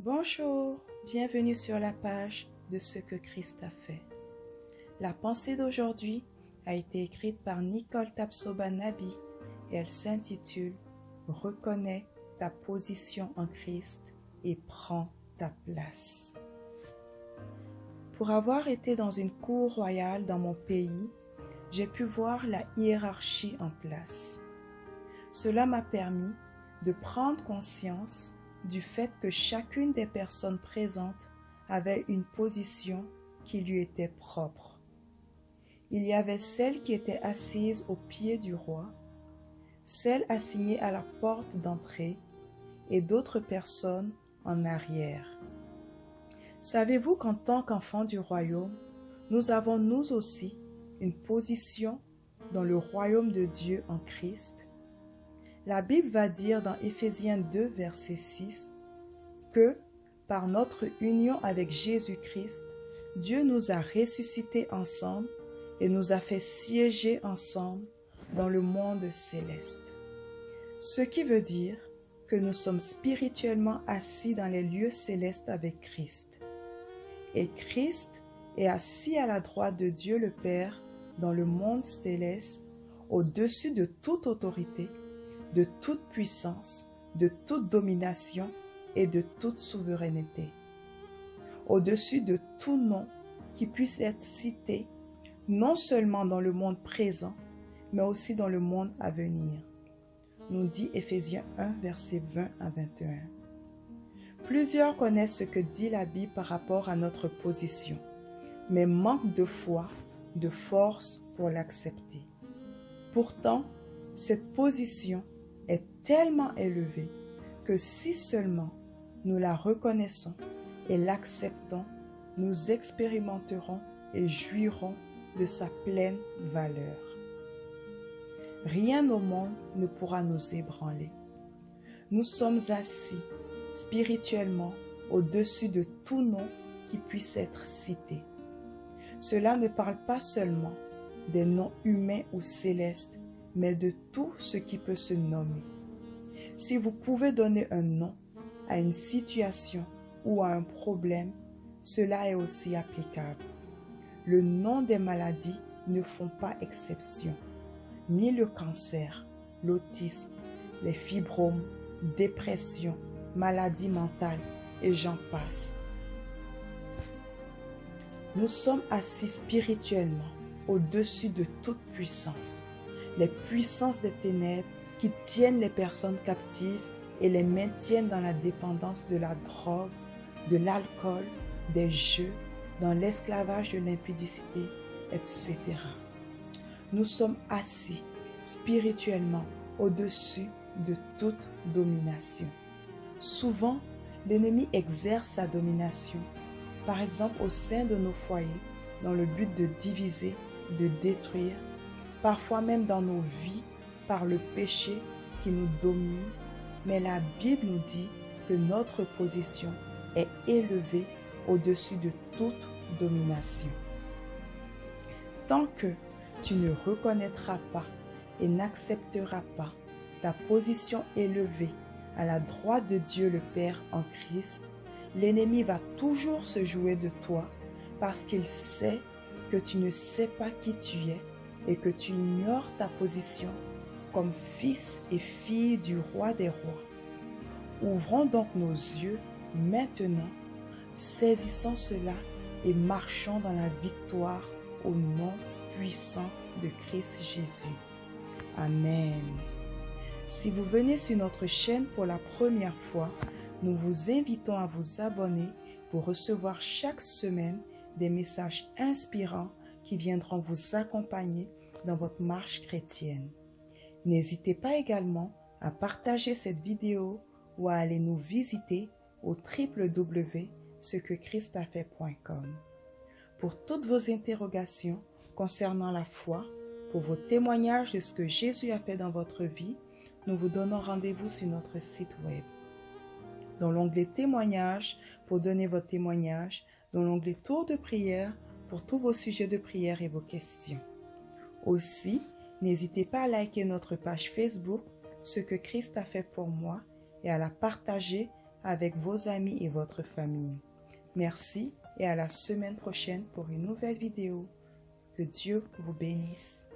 Bonjour, bienvenue sur la page de ce que Christ a fait. La pensée d'aujourd'hui a été écrite par Nicole Tapsoba-Nabi et elle s'intitule « Reconnais ta position en Christ et prends ta place ». Pour avoir été dans une cour royale dans mon pays, j'ai pu voir la hiérarchie en place. Cela m'a permis de prendre conscience du fait que chacune des personnes présentes avait une position qui lui était propre. Il y avait celle qui était assise au pied du roi, celle assignée à la porte d'entrée et d'autres personnes en arrière. Savez-vous qu'en tant qu'enfants du royaume, nous avons nous aussi une position dans le royaume de Dieu en Christ? La Bible va dire dans Éphésiens 2, verset 6, que par notre union avec Jésus-Christ, Dieu nous a ressuscités ensemble et nous a fait siéger ensemble dans le monde céleste. Ce qui veut dire que nous sommes spirituellement assis dans les lieux célestes avec Christ. Et Christ est assis à la droite de Dieu le Père dans le monde céleste, au-dessus de toute autorité, de toute puissance, de toute domination et de toute souveraineté. Au-dessus de tout nom qui puisse être cité, non seulement dans le monde présent, mais aussi dans le monde à venir. Nous dit Éphésiens 1, versets 20 à 21. Plusieurs connaissent ce que dit la Bible par rapport à notre position, mais manquent de foi, de force pour l'accepter. Pourtant, cette position est tellement élevée que si seulement nous la reconnaissons et l'acceptons, nous expérimenterons et jouirons de sa pleine valeur. Rien au monde ne pourra nous ébranler. Nous sommes assis spirituellement au-dessus de tout nom qui puisse être cité. Cela ne parle pas seulement des noms humains ou célestes, mais de tout ce qui peut se nommer. Si vous pouvez donner un nom à une situation ou à un problème, cela est aussi applicable. Le nom des maladies ne font pas exception, ni le cancer, l'autisme, les fibromes, dépression, maladies mentales et j'en passe. Nous sommes assis spirituellement au-dessus de toute puissance. Les puissances des ténèbres qui tiennent les personnes captives et les maintiennent dans la dépendance de la drogue, de l'alcool, des jeux, dans l'esclavage de l'impudicité, etc. Nous sommes assis spirituellement au-dessus de toute domination. Souvent, l'ennemi exerce sa domination, par exemple au sein de nos foyers, dans le but de diviser, de détruire, parfois même dans nos vies par le péché qui nous domine, mais la Bible nous dit que notre position est élevée au-dessus de toute domination. Tant que tu ne reconnaîtras pas et n'accepteras pas ta position élevée à la droite de Dieu le Père en Christ, l'ennemi va toujours se jouer de toi parce qu'il sait que tu ne sais pas qui tu es et que tu ignores ta position comme fils et fille du roi des rois. Ouvrons donc nos yeux maintenant, saisissons cela et marchons dans la victoire au nom puissant de Christ Jésus. Amen. Si vous venez sur notre chaîne pour la première fois, nous vous invitons à vous abonner pour recevoir chaque semaine des messages inspirants qui viendront vous accompagner dans votre marche chrétienne. N'hésitez pas également à partager cette vidéo ou à aller nous visiter au www.cequechristafait.com. Pour toutes vos interrogations concernant la foi, pour vos témoignages de ce que Jésus a fait dans votre vie, nous vous donnons rendez-vous sur notre site web. Dans l'onglet témoignages, pour donner votre témoignage, dans l'onglet tour de prière, pour tous vos sujets de prière et vos questions. Aussi, n'hésitez pas à liker notre page Facebook, Ce que Christ a fait pour moi, et à la partager avec vos amis et votre famille. Merci et à la semaine prochaine pour une nouvelle vidéo. Que Dieu vous bénisse.